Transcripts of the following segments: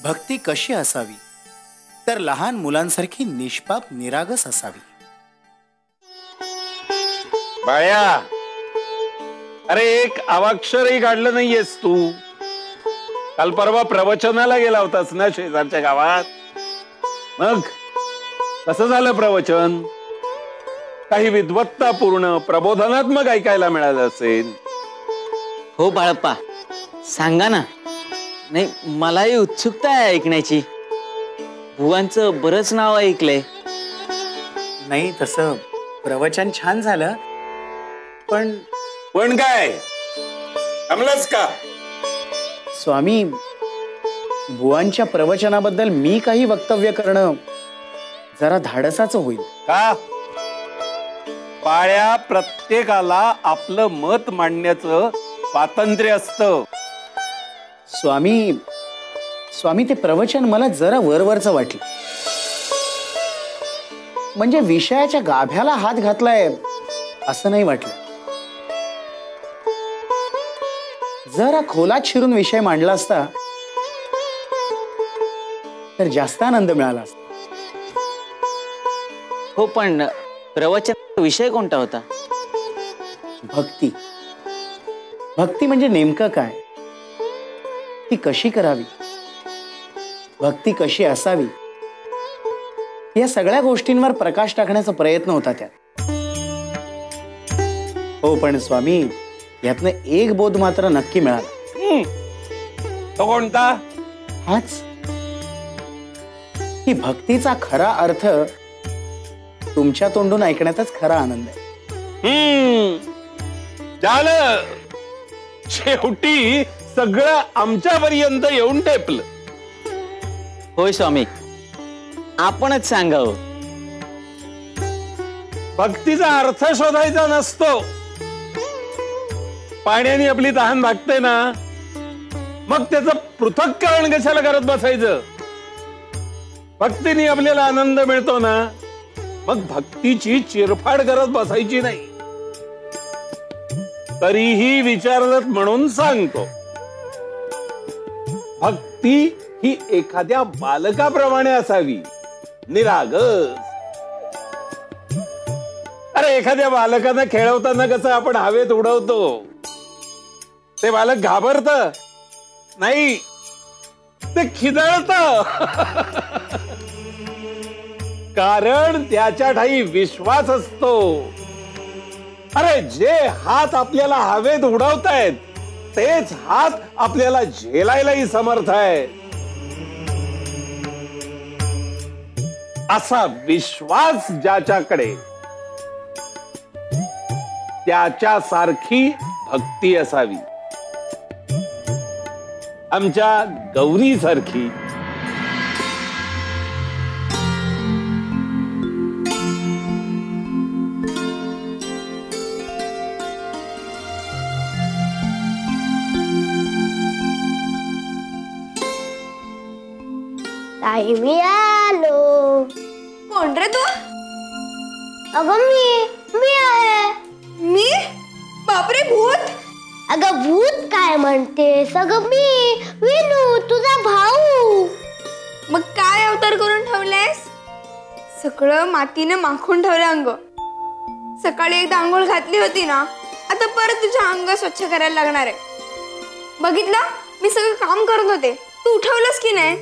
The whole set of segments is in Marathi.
भक्ती कशी असावी तर लहान मुलांसारखी निष्पाप निरागस असावी. बाळ्या, अरे एक अवाक्षरही काढलं नाहीयेस तू. काल परवा प्रवचनाला गेला होतास ना शेजारच्या गावात. मग कसं झालं प्रवचन? काही विद्वत्तापूर्ण प्रबोधनात्मक ऐकायला मिळालं असेल. हो बाळप्पा, सांगा ना. नाही, मलाही उत्सुकता आहे ऐकण्याची. बुवांचं बरंच नाव ऐकलंय. नाही, तसं प्रवचन छान झालं, पण काय थांबलास का? स्वामी, बुवांच्या प्रवचनाबद्दल मी काही वक्तव्य करणं जरा धाडसाचं होईल का? बाळ्या, प्रत्येकाला आपलं मत मांडण्याचं स्वातंत्र्य असतं. स्वामी ते प्रवचन मला जरा वरवरचं वाटलं. म्हणजे विषयाच्या गाभ्याला हात घातलाय असं नाही वाटलं. जरा खोलात शिरून विषय मांडला असता तर जास्त आनंद मिळाला असता. हो, पण प्रवचन विषय कोणता होता? भक्ती. भक्ती म्हणजे नेमकं काय, ती कशी करावी, भक्ती कशी असावी, या सगळ्या गोष्टींवर प्रकाश टाकण्याचा प्रयत्न होता त्यात. हो, पण स्वामी, यातनं एक बोध मात्र नक्की मिळाला. तो कोणता? हाच की भक्तीचा खरा अर्थ तुमच्या तोंडून ऐकण्यातच खरा आनंद आहे. झालं, शेवटी सगळं आमच्यापर्यंत येऊन टेपलं. होय स्वामी, आपणच सांगावं. भक्तीचा अर्थ शोधायचा नसतो. पाण्याने आपली तहान भागते ना, मग त्याचं पृथक्करण कशाला करत बसायचं? भक्तीने आपल्याला आनंद मिळतो ना, मग भक्तीची चिरफाड करत बसायची नाही. तरीही विचारलत म्हणून सांगतो, भक्ती ही एखाद्या बालकाप्रमाणे असावी, निरागस. अरे, एखाद्या बालकांना खेळवताना कसं आपण हवेत उडवतो, ते बालक घाबरत नाही, ते खिदळत. कारण त्याच्या ठाई विश्वास असतो. अरे, जे हात आपल्याला हवेत उडवतायत तेच हात आपल्याला झेलायलाही समर्थ आहे. असा विश्वास ज्याच्याकडे, त्याच्यासारखी भक्ती असावी. आमच्या गौरी सारखी. ताई, मी आलो. कोण रे तू? अगं मी आहे. मी? बापरे, भूत? अगं भूत काय म्हणतेस? अगं मी विनू, तुझा भाऊ. मग काय अवतार करून ठेवलेस? सगळं मातीने माखून ठेवलं अंग. सकाळी एकदा आंघोळ घातली होती ना, आता परत तुझं अंग स्वच्छ करायला लागणार आहे. बघितलं, मी सगळं काम करत होते, तू उठवलंस की नाही?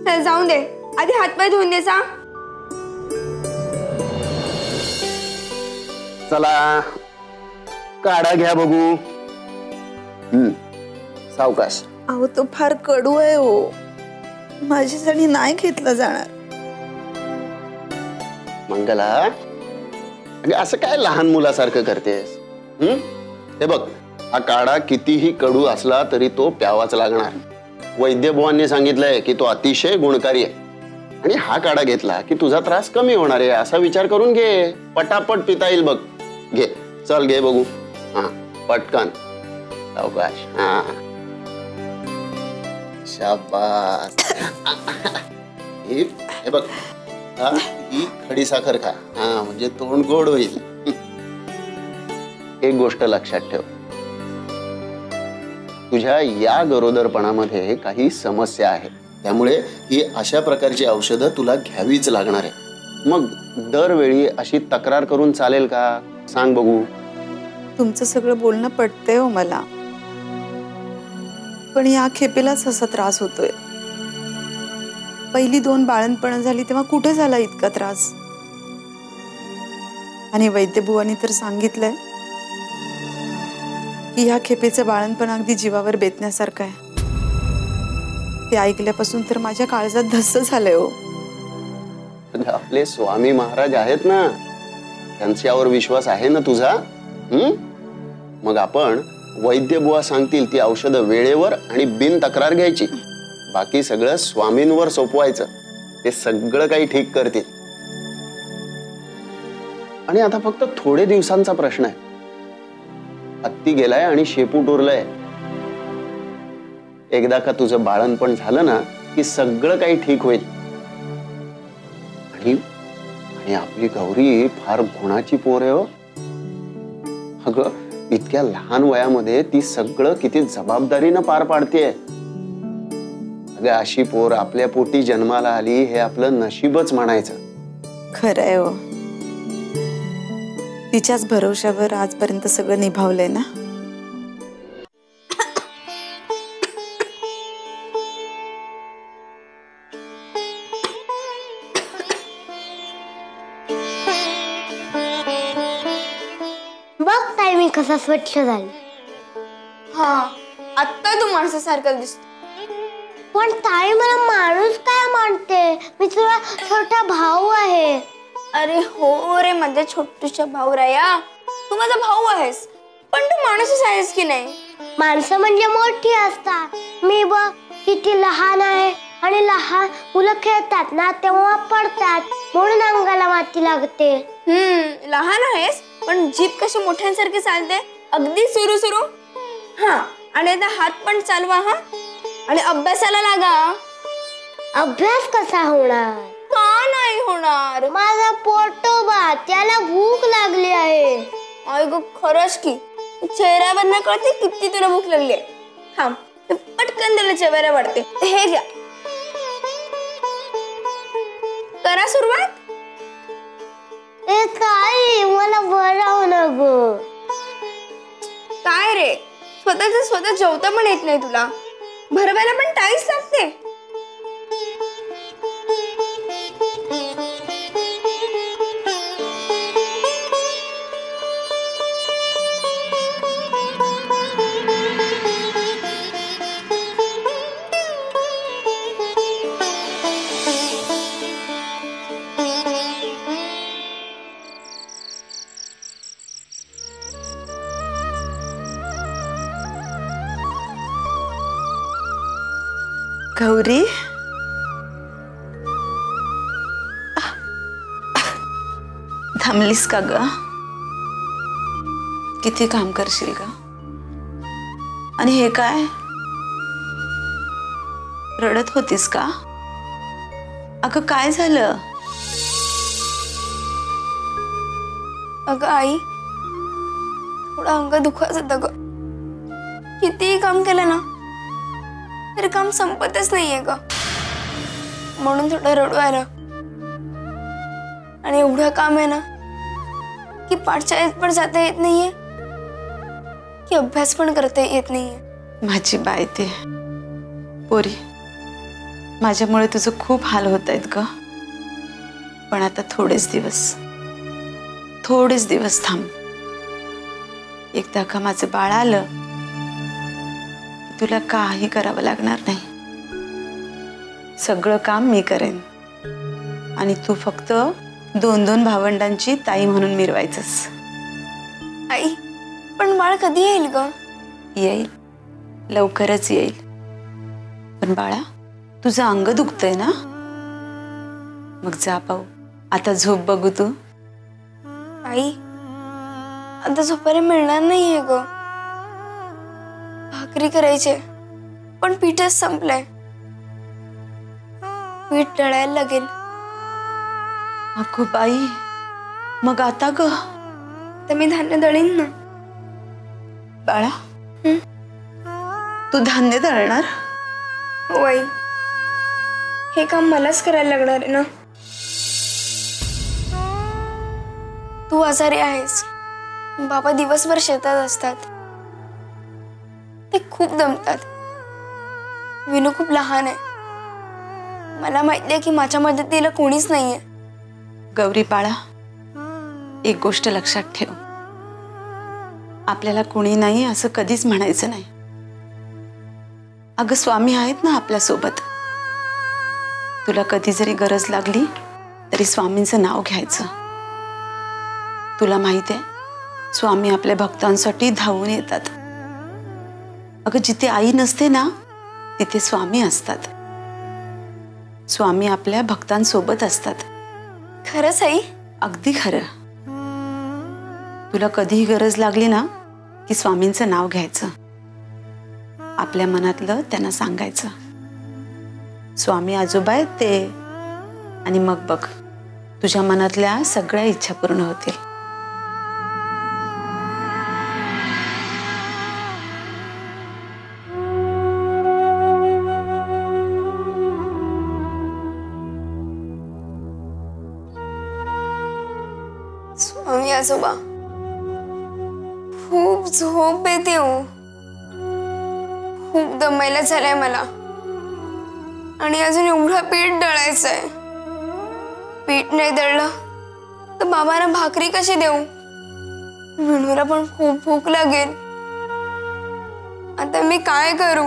तर जाऊन दे, आधी हातपाय धुवून दे जा. चला, काढा घ्या बघू. सावकाश. अहो, तो फार कडू आहे हो, माझ्यासाठी नाही घेतला जाणार. मंगला, अगं असं काय लहान मुलासारखं करतेस? हे बघ, हा काढा कितीही कडू असला तरी तो प्यावाच लागणार. वैद्यबुवांनी सांगितलंय की तो अतिशय गुणकारी आहे, आणि हा काढा घेतला की तुझा त्रास कमी होणार आहे असा विचार करून घे. पटापट पिता येईल बघ. घे, चल घे बघू. हा, पटकन, सावकाश. हा, शाबास. हे बघ, ही खडी साखर खा. हा, म्हणजे तोंड गोड होईल. एक गोष्ट लक्षात ठेव, तुझ्या या गरोदरपणामध्ये काही समस्या आहे, त्यामुळे ही अशा प्रकारची औषधं तुला घ्यावीच लागणार आहे. मग दरवेळी अशी तक्रार करून चालेल का? सांग बघू. तुमचं सगळं बोलणं पटतंय हो मला, पण या खेपेलाच असा त्रास होतोय. पहिली 2 बाळंतपणं झाली तेव्हा कुठे झाला इतका त्रास? आणि वैद्यबुवांनी तर सांगितलंय की ह्या खेपेचं बाळंतपण अगदी जीवावर बेतण्यासारखं आहे. ते ऐकल्यापासून तर माझ्या काळजात धस्स झालंय हो. आपले स्वामी महाराज आहेत ना, त्यांच्यावर विश्वास आहे ना तुझा? मग आपण वैद्यबुवा सांगतील ती औषधं वेळेवर आणि बिन तक्रार घ्यायची. बाकी सगळं स्वामींवर सोपवायचं, ते सगळं काही ठीक करतील. आणि आता फक्त थोडे दिवसांचा प्रश्न आहे. हत्ती गेलाय आणि शेपूट उरलंय. एकदा का तुझं बाळंतपण झालं ना की सगळं काही ठीक होईल. आणि आपली गौरी फार गुणाची पोर आहे हो. अगं, इतक्या लहान वयामध्ये ती सगळं किती जबाबदारीनं पार पाडतेय. अगं, अशी पोर आपल्या पोटी जन्माला आली हे आपलं नशीबच म्हणायचं. खरंय हो. तिच्याच भरोश्यावर आजपर्यंत सगळं निभावलंय ना. बघ ताई मी कसा स्वच्छ झाली. हा, आत्ता तू माणसासारखं दिसतो. पण ताई मला माणूस काय मानते? मी तुला छोटा भाऊ आहे. अरे हो रे माझ्या छोटूच्या भाऊराया, तू माझा भाऊ आहेस, पण तू माणूसच आहेस की नाही? माणसं म्हणजे मोठी असतात. मी बघ किती लहान आहे, आणि लहान मुलं खेळतात ना तेव्हा पडतात, म्हणून अंगाला माती लागते. लहान आहेस पण जीभ कशी मोठ्यांसारखी चालते, अगदी सुरू सुरू. हा, आणि आता हात पण चालवा. हा, आणि अभ्यासाला लागा. अभ्यास कसा होणार? का नाही होणार? माझा पोटोबा, त्याला भूक लागली आहे. अय गो, खरंच की चेहऱ्यावर न कळते किती तुला भूक लागली आहे. हा, पटकन त्याला चेहरा वाढते. हे घ्या, करा सुरुवात. ए ताई, मला बरं होणार ग. काय रे, स्वतः जेवता पण येत नाही तुला? भरवायला पण टाईस लागते. गौरी, थांबलीस का ग? किती काम करशील ग? आणि हे काय, रडत होतीस का? अगं काय झालं? अगं आई, थोडं अंग दुखायचं होतं ग. कितीही काम केलं ना तरी काम संपतच नाहीये ग, म्हणून थोडं रडू आलं. आणि एवढं काम आहे ना की पाठशाळेत पण जाता येत नाहीये, की अभ्यास पण करता येत नाहीये. माझी बाई ते पोरी, माझ्यामुळे तुझं खूप हाल होत आहेत ग. पण आता थोडेच दिवस थांब. एकदा का माझं बाळ आलं की तुला काही करावं लागणार नाही. सगळं काम मी करेन आणि तू फक्त 2-2 भावंडांची ताई म्हणून मिरवायचंस. आई, पण बाळ कधी येईल ग? येईल, लवकरच येईल. पण बाळा, तुझं अंग दुखतंय ना? मग जा पाहू, आता झोप बघू तू. आई, आता झोपायला मिळणार नाहीये ग. भाकरी करायचे पण पीठच संपलंय. पीठ दळायला लागेल. अगो बाई, मग आता ग? तर मी धान्य दळीन ना. बाळा, तू धान्य दळणार? हो आई, हे काम मलाच करायला लागणार आहे ना. तू आजारी आहेस, बाबा दिवसभर शेतात असतात, ते खूप दमतात. विनू खूप लहान आहे, मला माहिती आहे की माझ्या मदतीला कोणीच नाहीये. गौरी बाळा, एक गोष्ट लक्षात ठेव, आपल्याला कोणी नाही असं कधीच म्हणायचं नाही. अगं स्वामी आहेत ना आपल्या सोबत. तुला कधी जरी गरज लागली तरी स्वामींचं नाव घ्यायचं. तुला माहित आहे, स्वामी आपल्या भक्तांसाठी धावून येतात. अगं जिथे आई नसते ना तिथे स्वामी असतात. स्वामी आपल्या भक्तांसोबत असतात. खरंच आई? अगदी खरं. तुला कधीही गरज लागली ना की स्वामींचं नाव घ्यायचं, आपल्या मनातलं त्यांना सांगायचं. स्वामी आजोबा आहेत ते, आणि मग बघ तुझ्या मनातल्या सगळ्या इच्छा पूर्ण होतील. स्वामी आजोबा, खूप झोप येते हो. खूप दमायला झालंय मला, आणि अजून एवढं पीठ दळायचंय. पीठ नाही दळलं तर बाबांना भाकरी कशी देऊ? विणूला पण खूप भूक लागेल. आता मी काय करू?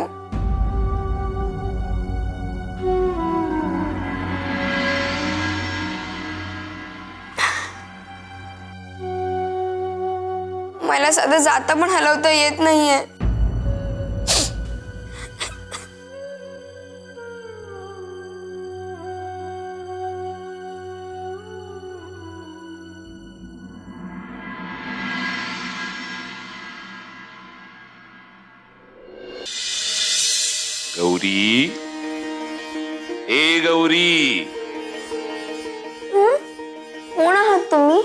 मला साधं जाता पण हलवता येत नाहीये. गौरी, ए गौरी, कोण आहात तुम्ही?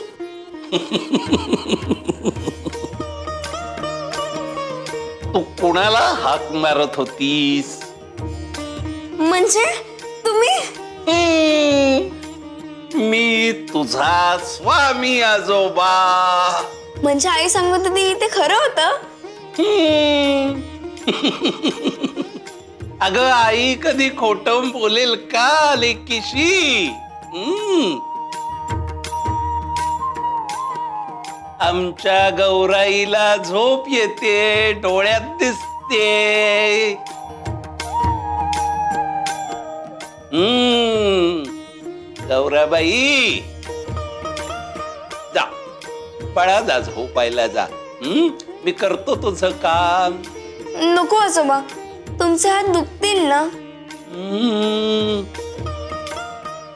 तू कोणाला हाक मारत होतीस? म्हणजे तुम्ही? मी तुझा स्वामी आजोबा. म्हणजे आई सांगत होती ते खरं होतं? अगं आई कधी खोटं बोलेल का लेकीशी? आमच्या गौराईला झोप येते, डोळ्यात दिसते. गौराबाई, जा पळा, जा झोपायला जा. मी करतो तुझं काम. नको आजोबा, तुमचे हात दुखतील ना.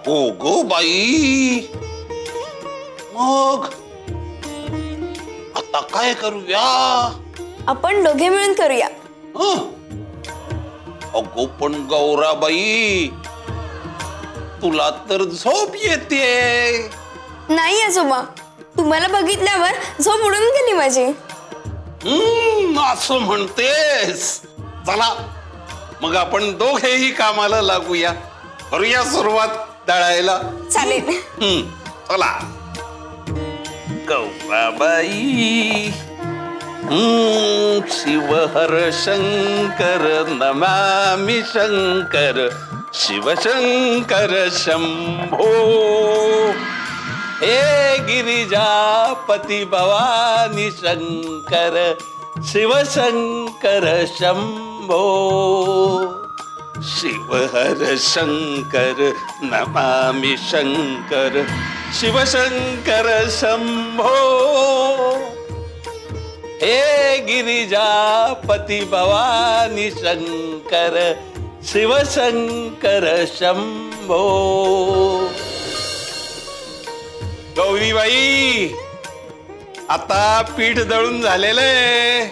हो गो बाई, मग आता काय करूया? आपण दोघे मिळून करूया. अगो पण गौराबाई, तुला तर झोप येते. नाही आजोबा, तुम्हाला बघितल्यावर झोप उडून गेली माझी. असं म्हणतेस? चला मग आपण दोघेही कामाला लागूया. करूया सुरुवात दळायला. चालेल. चला गौराबाई. शिव हर शंकर नमामि शंकर, शिव शंकर शंभो. हे गिरिजापती भवानी शंकर, शिव शंकर शंभो. शिव हर शंकर नमामि शंकर, शिव शंकर शंभो. हे गिरिजापती भवानी शंकर, शिव शंकर शंभो. गौरीबाई, आता पीठ दळून झालेलंय.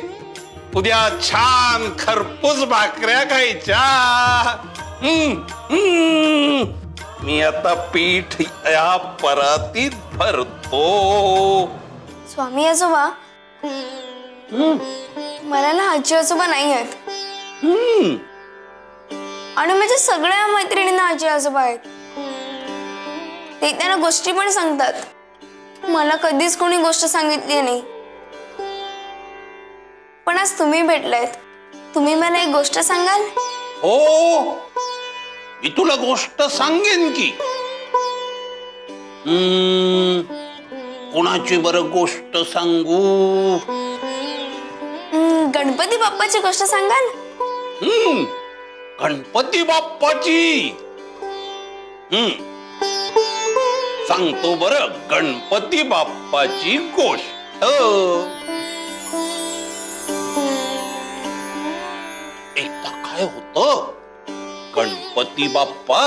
उद्या छान खरपूस भाकऱ्या खायच्या. मी आता पीठ या परातीत भरतो. स्वामी आजोबा, मला ना आजी आजोबा नाही आहेत. आणि माझ्या सगळ्या मैत्रिणींना आजी आजोबा आहेत. ते त्यांना गोष्टी पण सांगतात. मला कधीच कोणी गोष्ट सांगितली नाही, पण आज तुम्ही भेटलायत. तुम्ही मला एक गोष्ट सांगाल? हो, मी तुला गोष्ट सांगेन की. कोणाची बरं गोष्ट सांगू? गणपती बाप्पाची गोष्ट सांगाल? गणपती बाप्पाची. सांगतो बरं गणपती बाप्पाची गोष्ट. एकदा काय होतं, गणपती बाप्पा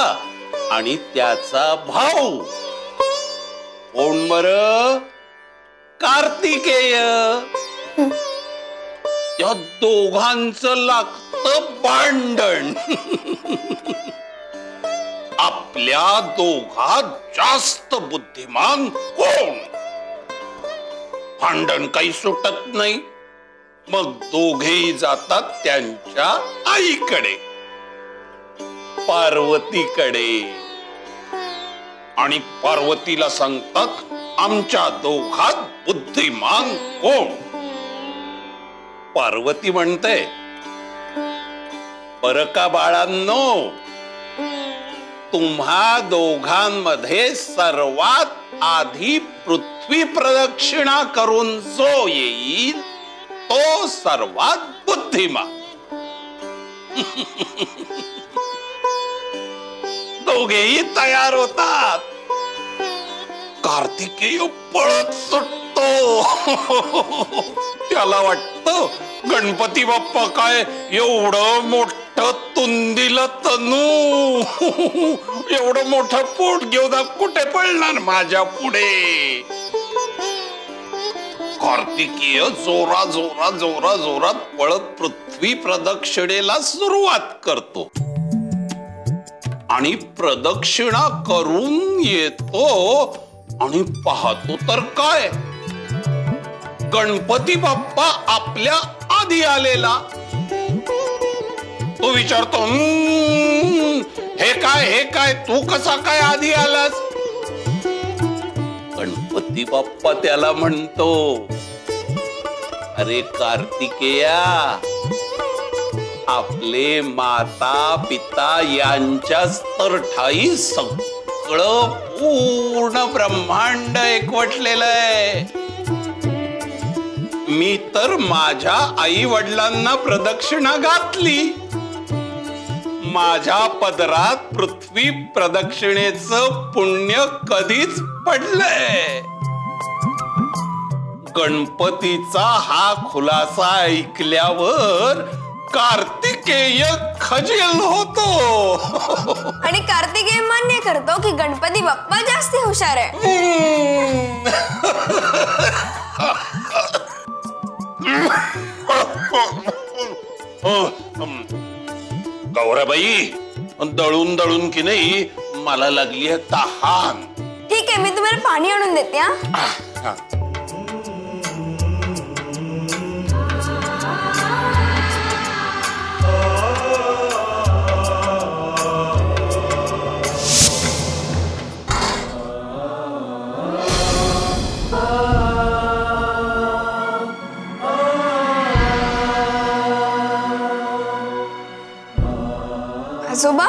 आणि त्याचा भाऊ, कोण बरं? कार्तिकेय. या दोघांचं लागतं भांडण. आपल्या दोघात जास्त बुद्धिमान कोण? भांडण काही सुटत नाही. मग दोघेही जातात त्यांच्या आईकडे, पार्वतीकडे, आणि पार्वतीला सांगतात आमच्या दोघात बुद्धिमान कोण? पार्वती म्हणते, बरं का बाळांनो, तुम्हा दोघांमध्ये सर्वात आधी पृथ्वी प्रदक्षिणा करून जो येईल तो सर्वात बुद्धिमान. दोघेही तयार होतात. कार्तिकेय पळत सुटतो. त्याला वाटतं गणपती बाप्पा काय एवढं मोठं तुंदिल तनू, एवढं मोठं पोट घेऊन कुठे पळणार माझ्या पुढे. कार्तिकेय जोरात पळत पृथ्वी प्रदक्षिणेला सुरुवात करतो आणि प्रदक्षिणा करून येतो आणि पाहतो तर काय, गणपती बाप्पा आपल्या आधी आलेला. तो विचारतो, हे काय तू कसा काय आधी आलास? गणपती बाप्पा त्याला म्हणतो, अरे कार्तिकेया, आपले माता पिता यांच्याच तर ठाई सगळं पूर्ण ब्रह्मांड एकवटलेलं आहे. मी तर माझ्या आई वडिलांना प्रदक्षिणा घातली. माझ्या पदरात पृथ्वी प्रदक्षिणेचं पुण्य कधीच पडलंय. गणपतीचा हा खुलासा ऐकल्यावर कार्तिकेय खजील होतो. आणि कार्तिकेय मान्य करतो की गणपती बाप्पा जास्ती हुशार आहे. गौराबाई, दळून की नाही मला लागली आहे तहान. ठीक आहे, मी तुम्हाला पाणी आणून देते. हा, आजोबा,